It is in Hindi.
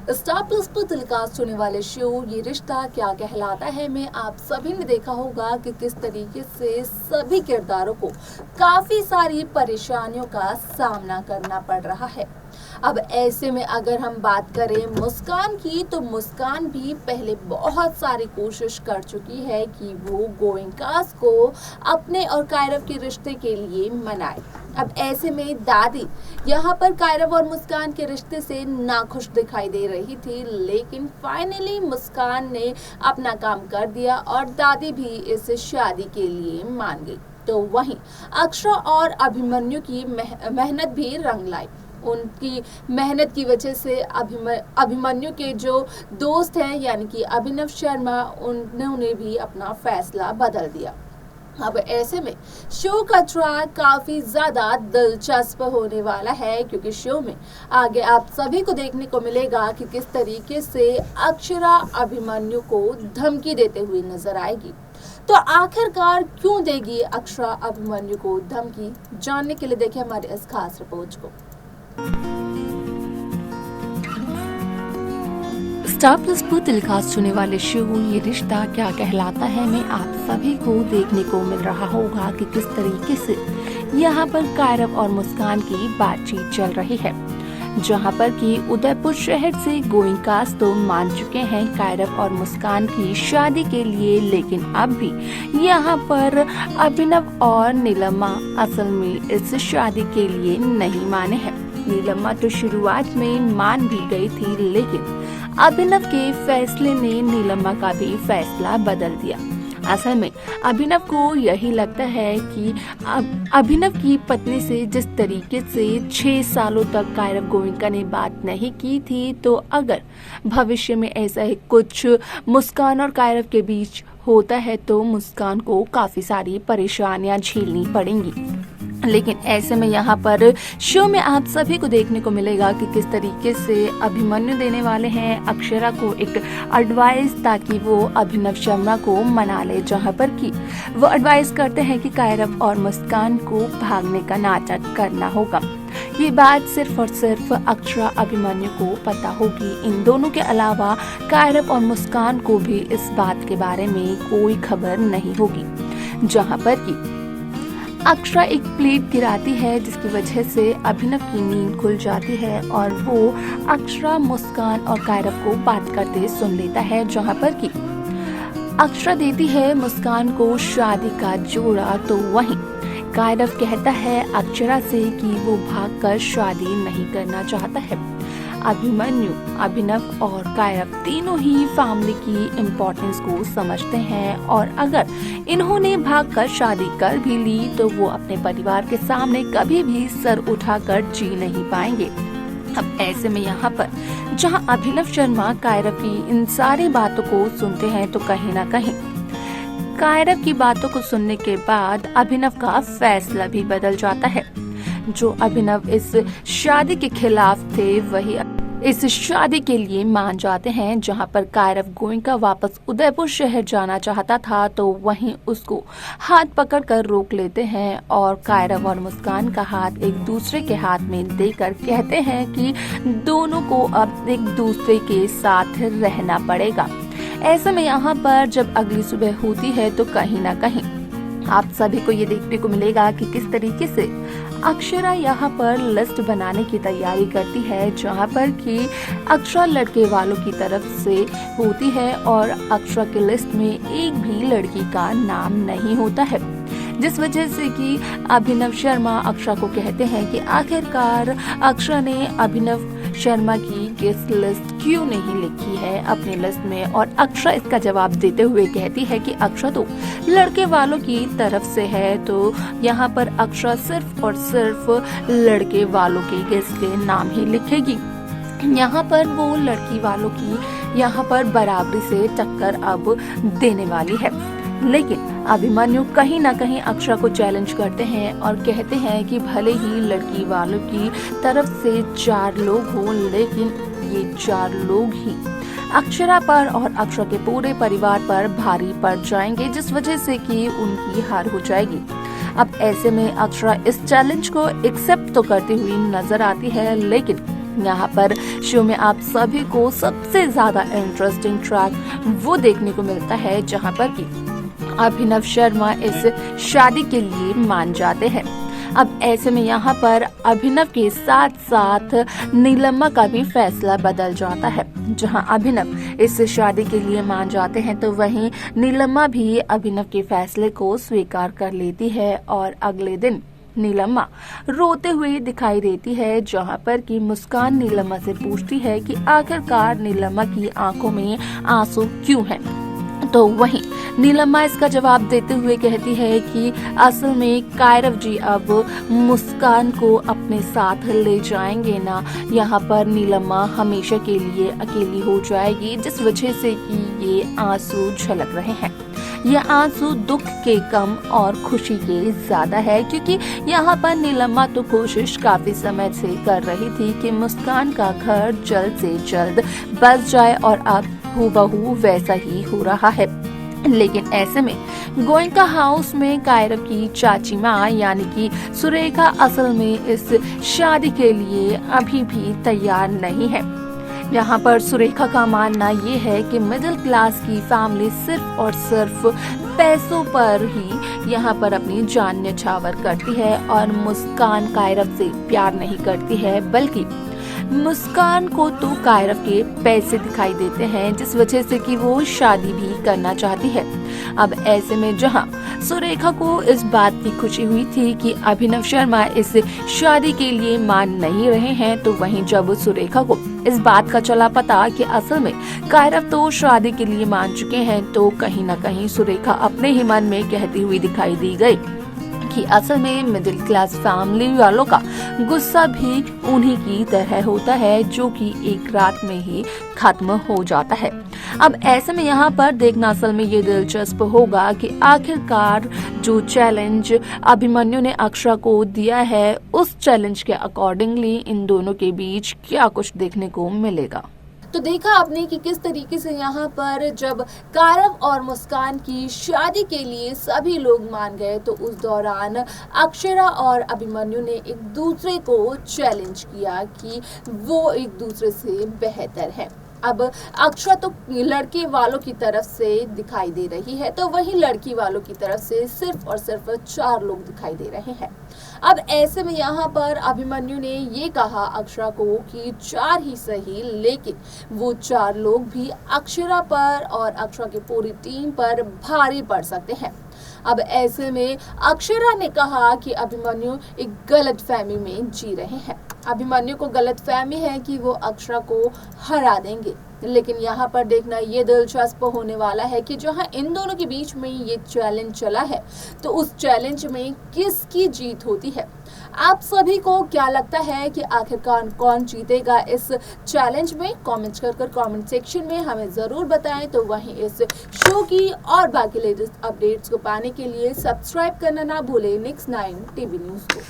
स्टार प्लस पर टेलीकास्ट होने वाले शो ये रिश्ता क्या कहलाता है में आप सभी ने देखा होगा कि किस तरीके से सभी किरदारों को काफी सारी परेशानियों का सामना करना पड़ रहा है। अब ऐसे में अगर हम बात करें मुस्कान की, तो मुस्कान भी पहले बहुत सारी कोशिश कर चुकी है कि वो गोयंकास को अपने और कायरव के रिश्ते के लिए मनाए। अब ऐसे में दादी यहाँ पर कायरव और मुस्कान के रिश्ते से नाखुश दिखाई दे रही थी, लेकिन फाइनली मुस्कान ने अपना काम कर दिया और दादी भी इस शादी के लिए मान गई। तो वहीं अक्षरा और अभिमन्यु की मेहनत भी रंग लाई। उनकी मेहनत की वजह से अभिमन्यु के जो दोस्त हैं यानी कि अभिनव शर्मा, उन्होंने भी अपना फैसला बदल दिया। अब ऐसे में शो का ट्रैक काफी ज्यादा दिलचस्प होने वाला है, क्योंकि शो में आगे आप सभी को देखने को मिलेगा कि किस तरीके से अक्षरा अभिमन्यु को धमकी देते हुए नजर आएगी। तो आखिरकार क्यों देगी अक्षरा अभिमन्यु को धमकी, जानने के लिए देखिए हमारे इस खास रिपोर्ट को। स्टार प्लस पर टेलीकास्ट होने वाले शो ये रिश्ता क्या कहलाता है में आप सभी को देखने को मिल रहा होगा कि किस तरीके से यहाँ पर कायरव और मुस्कान की बातचीत चल रही है, जहाँ पर कि उदयपुर शहर से गोयंकास तो मान चुके हैं कायरव और मुस्कान की शादी के लिए, लेकिन अब भी यहाँ पर अभिनव और नीलम्मा असल में इस शादी के लिए नहीं माने हैं। नीलम्मा तो शुरुआत में मान भी गई थी, लेकिन अभिनव के फैसले ने नीलम्मा का भी फैसला बदल दिया। असल में अभिनव को यही लगता है कि अभिनव की पत्नी से जिस तरीके से 6 सालों तक कायरव गोयनका ने बात नहीं की थी, तो अगर भविष्य में ऐसा ही कुछ मुस्कान और कायरव के बीच होता है तो मुस्कान को काफी सारी परेशानियां झेलनी पड़ेंगी। लेकिन ऐसे में यहाँ पर शो में आप सभी को देखने को मिलेगा कि किस तरीके से अभिमन्यु देने वाले हैं अक्षरा को एक एडवाइस, ताकि वो अभिनव शर्मा को मना ले, जहाँ पर कि वो एडवाइस करते हैं कि कायरव और मुस्कान को भागने का नाटक करना होगा। ये बात सिर्फ और सिर्फ अक्षरा अभिमन्यु को पता होगी। इन दोनों के अलावा कायरव और मुस्कान को भी इस बात के बारे में कोई खबर नहीं होगी। जहाँ पर कि अक्षरा एक प्लेट गिराती है, जिसकी वजह से अभिनव की नींद खुल जाती है और वो अक्षरा, मुस्कान और कायरव को बात करते सुन लेता है, जहाँ पर कि अक्षरा देती है मुस्कान को शादी का जोड़ा। तो वहीं कायरव कहता है अक्षरा से कि वो भागकर शादी नहीं करना चाहता है। अभिमन्यु, अभिनव और कायरव तीनों ही फैमिली की इम्पोर्टेंस को समझते हैं, और अगर इन्होंने भागकर शादी कर भी ली तो वो अपने परिवार के सामने कभी भी सर उठाकर जी नहीं पाएंगे। अब ऐसे में यहाँ पर जहाँ अभिनव शर्मा कायरव की इन सारी बातों को सुनते हैं, तो कहीं ना कहीं कायरव की बातों को सुनने के बाद अभिनव का फैसला भी बदल जाता है। जो अभिनव इस शादी के खिलाफ थे, वही इस शादी के लिए मान जाते हैं। जहां पर कायरव गोयंका वापस उदयपुर शहर जाना चाहता था, तो वहीं उसको हाथ पकड़कर रोक लेते हैं और कायरव और मुस्कान का हाथ एक दूसरे के हाथ में देकर कहते हैं कि दोनों को अब एक दूसरे के साथ रहना पड़ेगा। ऐसे में यहाँ पर जब अगली सुबह होती है, तो कहीं ना कहीं आप सभी को ये देखने को मिलेगा कि किस तरीके से अक्षरा यहाँ पर लिस्ट बनाने की तैयारी करती है, जहाँ पर कि अक्षरा लड़के वालों की तरफ से होती है और अक्षरा के लिस्ट में एक भी लड़की का नाम नहीं होता है, जिस वजह से कि अभिनव शर्मा अक्षरा को कहते हैं कि आखिरकार अक्षरा ने अभिनव शर्मा की गेस्ट लिस्ट क्यों नहीं लिखी है अपनी लिस्ट में। और अक्षरा इसका जवाब देते हुए कहती है कि अक्षरा तो लड़के वालों की तरफ से है, तो यहाँ पर अक्षरा सिर्फ और सिर्फ लड़के वालों के गेस्ट के नाम ही लिखेगी। यहाँ पर वो लड़की वालों की यहाँ पर बराबरी से टक्कर अब देने वाली है। लेकिन अभिमन्यु कहीं ना कहीं अक्षरा को चैलेंज करते हैं और कहते हैं कि भले ही लड़की वालों की तरफ से 4 लोग हों, लेकिन ये 4 लोग ही अक्षरा पर और अक्षरा के पूरे परिवार पर भारी पड़ जाएंगे, जिस वजह से कि उनकी हार हो जाएगी। अब ऐसे में अक्षरा इस चैलेंज को एक्सेप्ट तो करती हुई नजर आती है, लेकिन यहाँ पर शो में आप सभी को सबसे ज्यादा इंटरेस्टिंग ट्रैक वो देखने को मिलता है जहाँ पर कि अभिनव शर्मा इस शादी के लिए मान जाते हैं। अब ऐसे में यहाँ पर अभिनव के साथ साथ नीलम्मा का भी फैसला बदल जाता है। जहां अभिनव इस शादी के लिए मान जाते हैं तो वहीं नीलम्मा भी अभिनव के फैसले को स्वीकार कर लेती है और अगले दिन नीलम्मा रोते हुए दिखाई देती है, जहां पर कि मुस्कान नीलम्मा से पूछती है कि आखिरकार नीलम्मा की आंखों में आंसू क्यों हैं। तो वहीं नीलम्मा इसका जवाब देते हुए कहती है कि असल में कायरव जी अब मुस्कान को अपने साथ ले जाएंगे ना, यहाँ पर नीलम्मा हमेशा के लिए अकेली हो जाएगी, जिस वजह से कि ये आंसू झलक रहे हैं। ये आंसू दुख के कम और खुशी के ज्यादा है, क्योंकि यहाँ पर नीलम्मा तो कोशिश काफी समय से कर रही थी कि मुस्कान का घर जल्द से जल्द बस जाए और अब हूबहू वैसा ही हो रहा है। लेकिन ऐसे में गोयनका हाउस में कायरव की चाची माँ यानी कि सुरेखा असल में इस शादी के लिए अभी भी तैयार नहीं है। यहाँ पर सुरेखा का मानना ये है कि मिडिल क्लास की फैमिली सिर्फ और सिर्फ पैसों पर ही यहाँ पर अपनी जान न्यौछावर करती है और मुस्कान कायरव से प्यार नहीं करती है, बल्कि मुस्कान को तो कायरव के पैसे दिखाई देते हैं, जिस वजह से कि वो शादी भी करना चाहती है। अब ऐसे में जहां सुरेखा को इस बात की खुशी हुई थी कि अभिनव शर्मा इस शादी के लिए मान नहीं रहे हैं, तो वहीं जब सुरेखा को इस बात का चला पता कि असल में कायरव तो शादी के लिए मान चुके हैं, तो कहीं न कहीं सुरेखा अपने ही मन में कहती हुई दिखाई दी गई कि असल में मिडिल क्लास फैमिली वालों का गुस्सा भी उन्हीं की तरह होता है, जो कि एक रात में ही खत्म हो जाता है। अब ऐसे में यहाँ पर देखना असल में ये दिलचस्प होगा कि आखिरकार जो चैलेंज अभिमन्यु ने अक्षरा को दिया है, उस चैलेंज के अकॉर्डिंगली इन दोनों के बीच क्या कुछ देखने को मिलेगा। तो देखा आपने कि किस तरीके से यहाँ पर जब कायरव और मुस्कान की शादी के लिए सभी लोग मान गए, तो उस दौरान अक्षरा और अभिमन्यु ने एक दूसरे को चैलेंज किया कि वो एक दूसरे से बेहतर है। अब अक्षरा तो लड़के वालों की तरफ से दिखाई दे रही है, तो वहीं लड़की वालों की तरफ से सिर्फ और सिर्फ 4 लोग दिखाई दे रहे हैं। अब ऐसे में यहाँ पर अभिमन्यु ने ये कहा अक्षरा को कि 4 ही सही, लेकिन वो 4 लोग भी अक्षरा पर और अक्षरा की पूरी टीम पर भारी पड़ सकते हैं। अब ऐसे में अक्षरा ने कहा कि अभिमन्यु एक गलतफहमी में जी रहे हैं। अभिमन्यु को गलतफहमी है कि वो अक्षरा को हरा देंगे, लेकिन यहाँ पर देखना ये दिलचस्प होने वाला है कि जहाँ इन दोनों के बीच में ये चैलेंज चला है, तो उस चैलेंज में किसकी जीत होती है। आप सभी को क्या लगता है कि आखिरकार कौन जीतेगा इस चैलेंज में? कमेंट कर कमेंट सेक्शन में हमें ज़रूर बताएं। तो वहीं इस शो की और बाकी लेटेस्ट अपडेट्स को पाने के लिए सब्सक्राइब करना ना भूलें Next 9 टीवी न्यूज़ को।